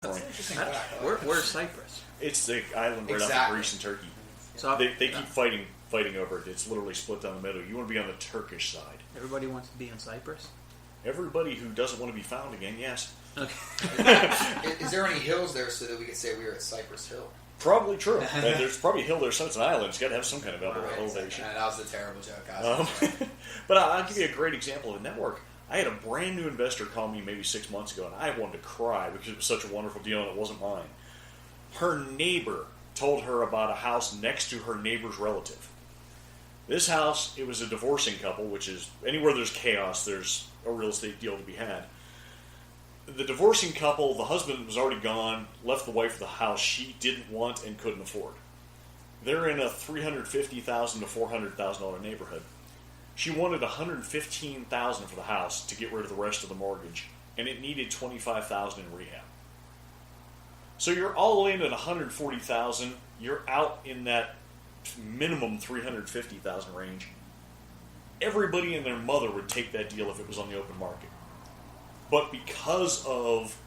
That's an interesting fact. Where's Cyprus? It's the island right off of Greece and Turkey. So They keep fighting over it. It's literally split down the middle. You want to be on the Turkish side. Everybody wants to be in Cyprus? Everybody who doesn't want to be found again, yes. Okay. Is there any hills there so that we could say we were at Cypress Hill? Probably true. And there's probably a hill there, so it's an island. It's got to have some kind of Right. elevation. That was a terrible joke. But I'll give you a great example of a network. I had a brand new investor call me maybe 6 months ago, and I wanted to cry because it was such a wonderful deal and it wasn't mine. Her neighbor told her about a house next to her neighbor's relative. This house, it was a divorcing couple, which is anywhere there's chaos, there's a real estate deal to be had. The divorcing couple, the husband was already gone, left the wife of the house she didn't want and couldn't afford. They're in a $350,000 to $400,000 neighborhood. She wanted $115,000 for the house to get rid of the rest of the mortgage, and it needed $25,000 in rehab. So you're all in at $140,000. You're out in that minimum $350,000 range. Everybody and their mother would take that deal if it was on the open market. But because of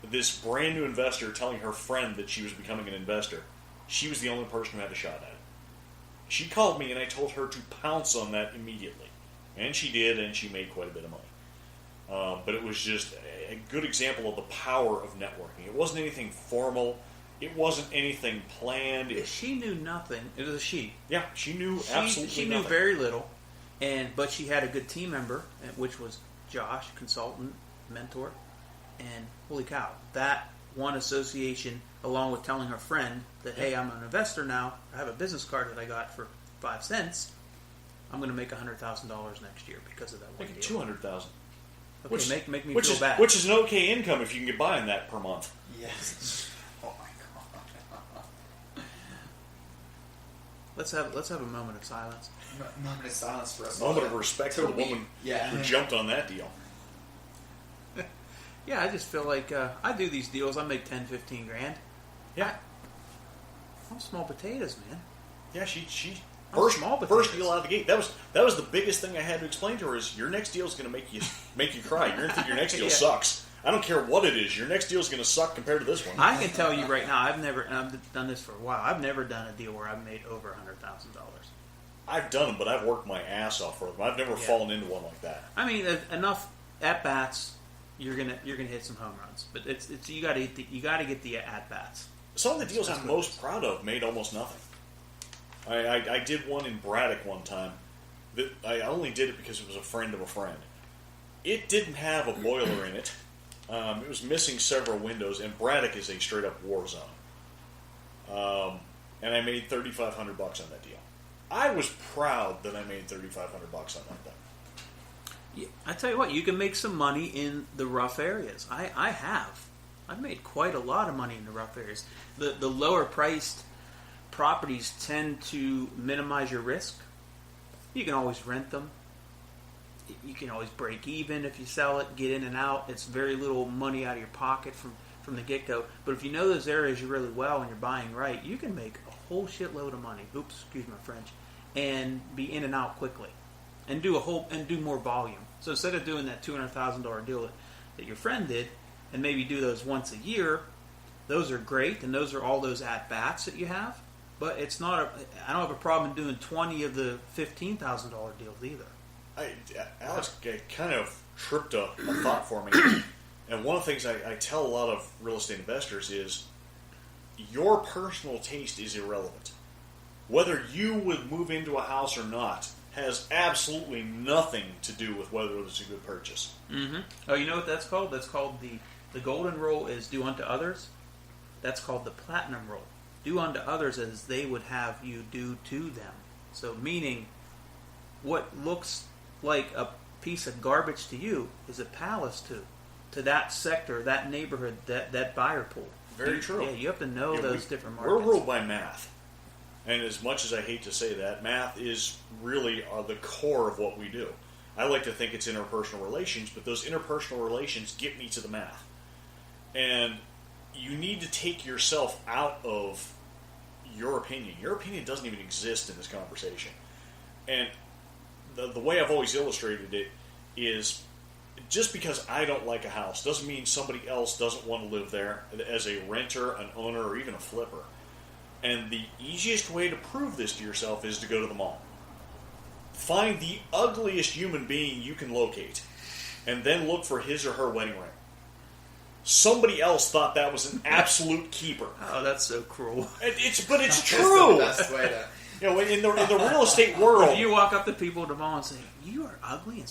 this brand new investor telling her friend that she was becoming an investor, she was the only person who had a shot at it. She called me and I told her to pounce on that immediately. And she did, and she made quite a bit of money. But it was just a good example of the power of networking. It wasn't anything formal. It wasn't anything planned. She knew nothing. It was a she. Yeah, she knew absolutely She nothing. knew very little, but she had a good team member, which was Josh, consultant, mentor, and holy cow, that one association, along with telling her friend that, hey, I'm an investor now, I have a business card that I got for 5 cents, I'm going to make $100,000 next year because of that one Make deal. $200,000. Okay, make me feel bad. Which is an okay income if you can get by on that per month. Yes. Oh my God. Let's have a moment of silence. Moment of silence for us. Moment of respect for the woman who jumped on that deal. Yeah, I just feel like I do these deals. I make 10, 15 grand. Yeah, I'm small potatoes, man. yeah. She First deal out of the gate. That was the biggest thing I had to explain to her is your next deal is going to make you cry. You're going to think your next deal sucks. I don't care what it is. Your next deal is going to suck compared to this one. I can tell you right now, I've done this for a while. I've never done a deal where I've made over $100,000. I've done them, but I've worked my ass off for them. I've never fallen into one like that. I mean, enough at bats. You're gonna hit some home runs, but it's you got to get the at bats. Some of the deals I'm most proud of made almost nothing. I did one in Braddock one time. That I only did it because it was a friend of a friend. It didn't have a boiler in it. It was missing several windows, and Braddock is a straight up war zone. And I made $3,500 on that deal. I was proud that I made $3,500 on that thing. Yeah, I tell you what, you can make some money in the rough areas. I have. I've made quite a lot of money in the rough areas. The lower priced properties tend to minimize your risk. You can always rent them. You can always break even if you sell it, get in and out. It's very little money out of your pocket from the get-go. But if you know those areas really well and you're buying right, you can make a whole shitload of money. Oops, excuse my French. And be in and out quickly. And do more volume. So instead of doing that $200,000 deal that your friend did, and maybe do those once a year, those are great, and those are all those at bats that you have. But it's not. I don't have a problem doing 20 of the $15,000 deals either. Alex kind of tripped a thought for me, and one of the things I tell a lot of real estate investors is your personal taste is irrelevant. Whether you would move into a house or not has absolutely nothing to do with whether it's a good purchase. Mm-hmm. Oh, you know what that's called? That's called the golden rule is do unto others. That's called the platinum rule. Do unto others as they would have you do to them. So meaning, what looks like a piece of garbage to you is a palace to that sector, that neighborhood, that buyer pool. Very true. Yeah, you have to know those different We're markets. ruled by math. And as much as I hate to say that, math is really the core of what we do. I like to think it's interpersonal relations, but those interpersonal relations get me to the math. And you need to take yourself out of your opinion. Your opinion doesn't even exist in this conversation. And the way I've always illustrated it is just because I don't like a house doesn't mean somebody else doesn't want to live there as a renter, an owner, or even a flipper. And the easiest way to prove this to yourself is to go to the mall. Find the ugliest human being you can locate, and then look for his or her wedding ring. Somebody else thought that was an absolute keeper. Oh, that's so cruel. But it's true. That's the best way to... In the real estate world, If you walk up to people at the mall and say, "You are ugly," and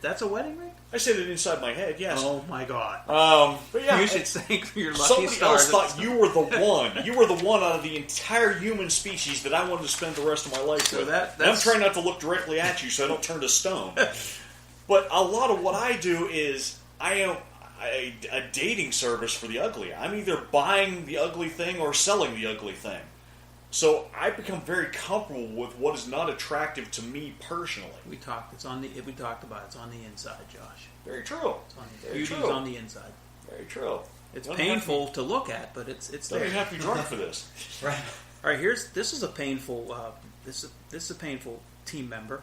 that's a wedding ring? I say that inside my head, yes. Oh my God! But yeah, You should thank for your lucky somebody stars. else thought you were the one. You were the one out of the entire human species that I wanted to spend the rest of my life with. And I'm trying not to look directly at you so I don't turn to stone. But a lot of what I do is I am a dating service for the ugly. I'm either buying the ugly thing or selling the ugly thing. So I become very comfortable with what is not attractive to me personally. We talked about it. It's on the inside, Josh. Very true. Beauty's on the inside. Very true. It's painful to look at, but it's there. Don't even have to be drunk for this. Right. All right, this is a painful. This is a painful team member,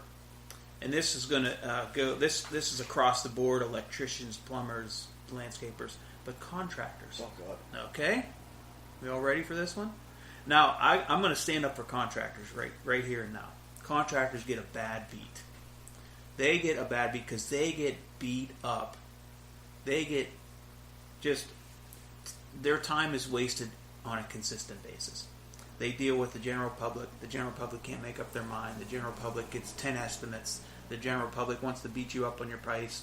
and this is going to go. This is across the board: electricians, plumbers, landscapers, but contractors. Oh God. Okay, we all ready for this one? Now, I'm going to stand up for contractors right here and now. Contractors get a bad beat. They get a bad beat because they get beat up. They get their time is wasted on a consistent basis. They deal with the general public. The general public can't make up their mind. The general public gets 10 estimates. The general public wants to beat you up on your price.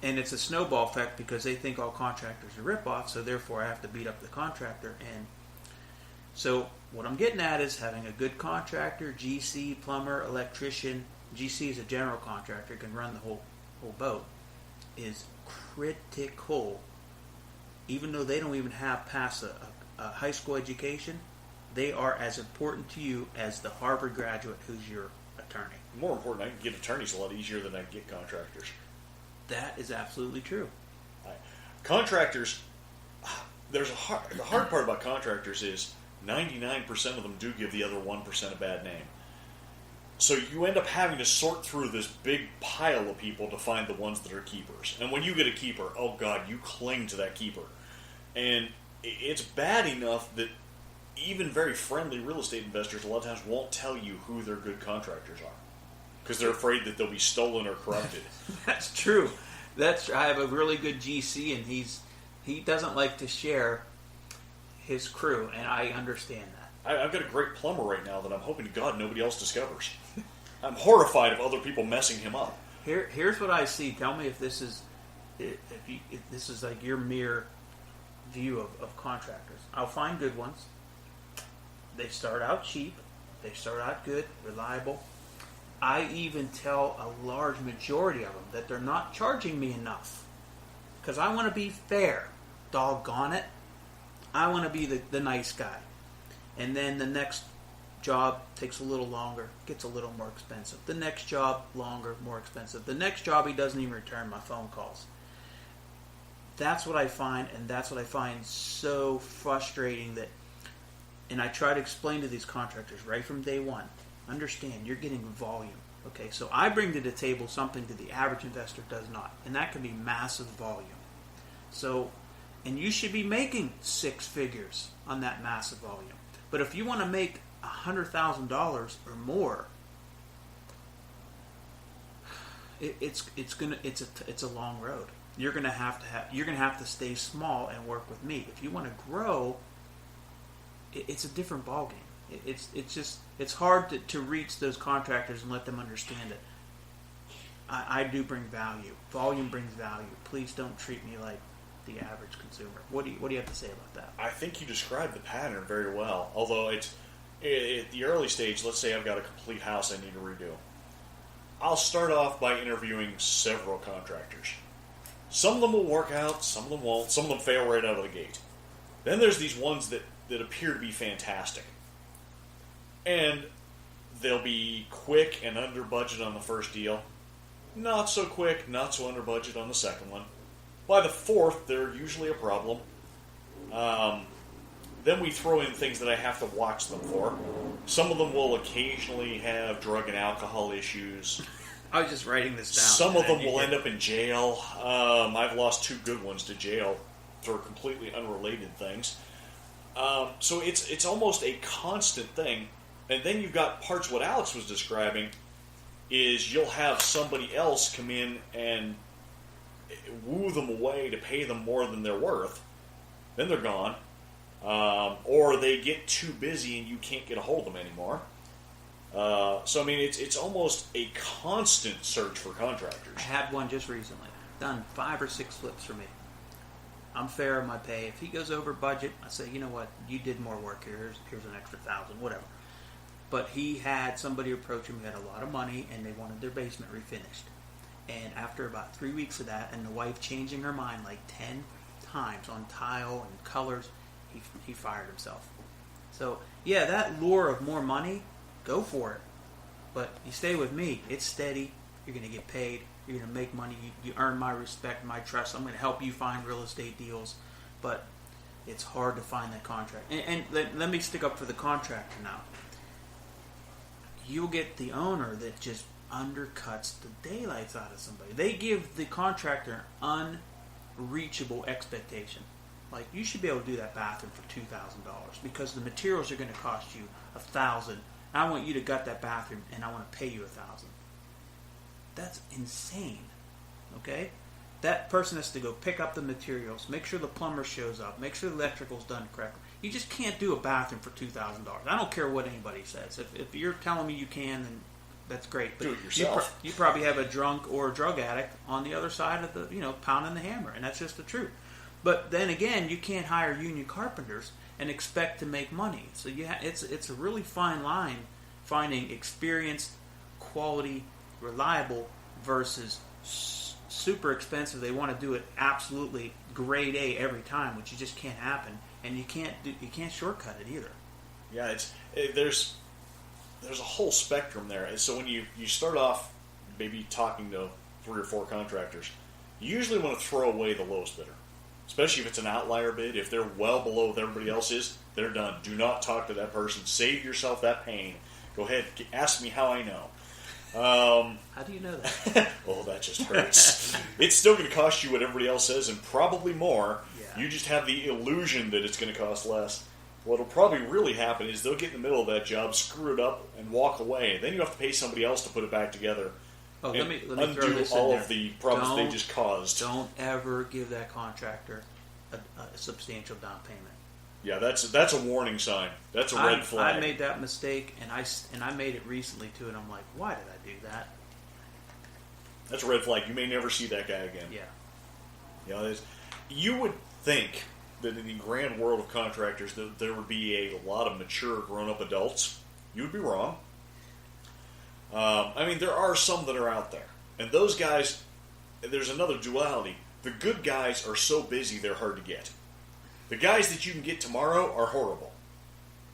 And it's a snowball effect because they think all contractors are rip-offs, so therefore I have to beat up the contractor. And so what I'm getting at is having a good contractor, GC, plumber, electrician. GC is a general contractor, can run the whole boat, is critical. Even though they don't even have past a high school education, they are as important to you as the Harvard graduate who's your attorney. More important, I can get attorneys a lot easier than I can get contractors. That is absolutely true. Contractors, the hard part about contractors is 99% of them do give the other 1% a bad name. So you end up having to sort through this big pile of people to find the ones that are keepers. And when you get a keeper, oh God, you cling to that keeper. And it's bad enough that even very friendly real estate investors a lot of times won't tell you who their good contractors are. Because they're afraid that they'll be stolen or corrupted. That's true. I have a really good GC, and he doesn't like to share his crew, and I understand that. I've got a great plumber right now that I'm hoping to God nobody else discovers. I'm horrified of other people messing him up. Here's what I see. Tell me if this is if this is like your mere view of contractors. I'll find good ones. They start out cheap. They start out good, reliable. I even tell a large majority of them that they're not charging me enough because I want to be fair. Doggone it. I want to be the nice guy. And then the next job takes a little longer, gets a little more expensive. The next job, longer, more expensive. The next job, he doesn't even return my phone calls. That's what I find, and that's what I find so frustrating and I try to explain to these contractors right from day one, understand, you're getting volume. Okay, so I bring to the table something that the average investor does not, and that can be massive volume. So, and you should be making 6 figures on that massive volume. But if you want to make $100,000 or more, it's a long road. You're gonna have to stay small and work with me. If you want to grow, it's a different ballgame. It's hard to reach those contractors and let them understand it. I do bring value. Volume brings value. Please don't treat me like the average consumer. What do you have to say about that? I think you described the pattern very well. Although at the early stage, let's say I've got a complete house I need to redo. I'll start off by interviewing several contractors. Some of them will work out, some of them won't. Some of them fail right out of the gate. Then there's these ones that appear to be fantastic. And they'll be quick and under budget on the first deal. Not so quick, not so under budget on the second one. By the fourth, they're usually a problem. Then we throw in things that I have to watch them for. Some of them will occasionally have drug and alcohol issues. I was just writing this down. Some of them will end up in jail. I've lost 2 good ones to jail for completely unrelated things. So it's almost a constant thing. And then you've got parts what Alex was describing is you'll have somebody else come in and woo them away to pay them more than they're worth. Then they're gone. Or they get too busy and you can't get a hold of them anymore. So, I mean, it's almost a constant search for contractors. I had one just recently. Done 5 or 6 flips for me. I'm fair on my pay. If he goes over budget, I say, you know what, you did more work here. Here's an extra $1,000, whatever. But he had somebody approach him who had a lot of money, and they wanted their basement refinished. And after about 3 weeks of that, and the wife changing her mind like 10 times on tile and colors, he fired himself. So, yeah, that lure of more money, go for it. But you stay with me. It's steady. You're going to get paid. You're going to make money. You earn my respect, my trust. I'm going to help you find real estate deals. But it's hard to find that contract. And let me stick up for the contractor now. You'll get the owner that just undercuts the daylights out of somebody. They give the contractor unreachable expectation. Like, you should be able to do that bathroom for $2,000 because the materials are going to cost you $1,000. I want you to gut that bathroom and I want to pay you $1,000. That's insane. Okay? That person has to go pick up the materials, make sure the plumber shows up, make sure the electrical's done correctly. You just can't do a bathroom for $2,000. I don't care what anybody says. If you're telling me you can, then that's great. But do it yourself. You probably have a drunk or a drug addict on the other side of the, pounding the hammer, and that's just the truth. But then again, you can't hire union carpenters and expect to make money. So it's a really fine line finding experienced, quality, reliable versus super expensive. They want to do it absolutely grade A every time, which just can't happen. And you can't shortcut it either. Yeah, there's a whole spectrum there. And so when you start off maybe talking to 3 or 4 contractors, you usually want to throw away the lowest bidder. Especially if it's an outlier bid. If they're well below what everybody else is, they're done. Do not talk to that person. Save yourself that pain. Go ahead. Ask me how I know. How do you know that? Oh, that just hurts. It's still going to cost you what everybody else says and probably more. Yeah. You just have the illusion that it's going to cost less. What'll probably really happen is they'll get in the middle of that job, screw it up, and walk away. Then you have to pay somebody else to put it back together. Oh, and let me undo throw this all in there. of the problems they just caused. Don't ever give that contractor a substantial down payment. Yeah, that's a warning sign. That's a red flag. I made that mistake, and I made it recently too, and I'm like, why did I do that? That's a red flag. You may never see that guy again. Yeah. You would think that in the grand world of contractors that there would be a lot of mature, grown-up adults. You would be wrong. I mean, there are some that are out there. And those guys, there's another duality. The good guys are so busy they're hard to get. The guys that you can get tomorrow are horrible.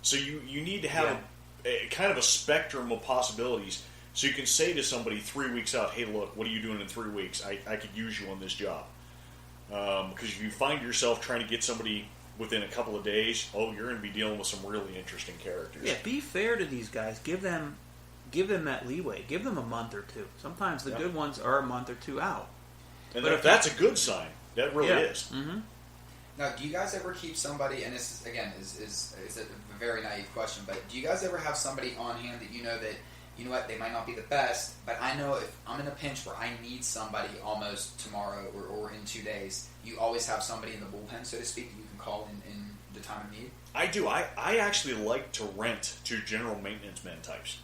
So you need to have a kind of a spectrum of possibilities so you can say to somebody 3 weeks out, hey, look, what are you doing in 3 weeks? I could use you on this job. Because if you find yourself trying to get somebody within a couple of days, you're going to be dealing with some really interesting characters. Yeah, be fair to these guys. Give them that leeway. Give them a month or 2. Sometimes the good ones are a month or 2 out. And but if that's a good sign. That really is. Mm-hmm. Now, do you guys ever keep somebody, and this, again, is a very naive question, but do you guys ever have somebody on hand that you know what, they might not be the best, but I know if I'm in a pinch where I need somebody almost tomorrow or in 2 days, you always have somebody in the bullpen, so to speak, that you can call in the time of need? I do. I actually like to rent to general maintenance men types.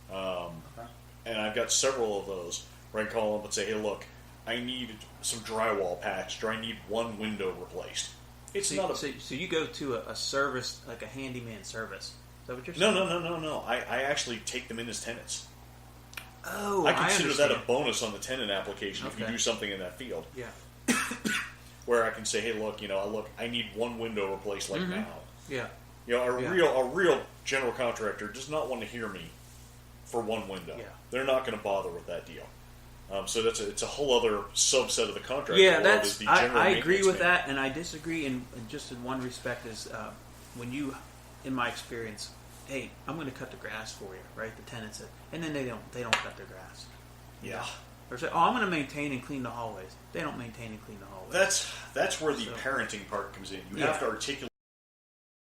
And I've got several of those where I call them and say, hey, look, I need some drywall patched, or I need one window replaced. So you go to a service, like a handyman service. Is that what you're saying? No. I actually take them in as tenants. Oh, I consider that understand. a bonus on the tenant application if you Okay. do something in that field. Yeah. Where I can say, hey, look, I need one window replaced now. Yeah. A real general contractor does not want to hear me for one window. Yeah. They're not going to bother with that deal. So it's a whole other subset of the contract. Yeah, is the general I agree maintenance with man. that, and I disagree in just in one respect is when you, in my experience, hey, I'm going to cut the grass for you, right? The tenant said, and then they don't cut their grass. Yeah. Or say, oh, I'm going to maintain and clean the hallways. They don't maintain and clean the hallways. That's where the So- parenting part comes in. You Yeah. have to articulate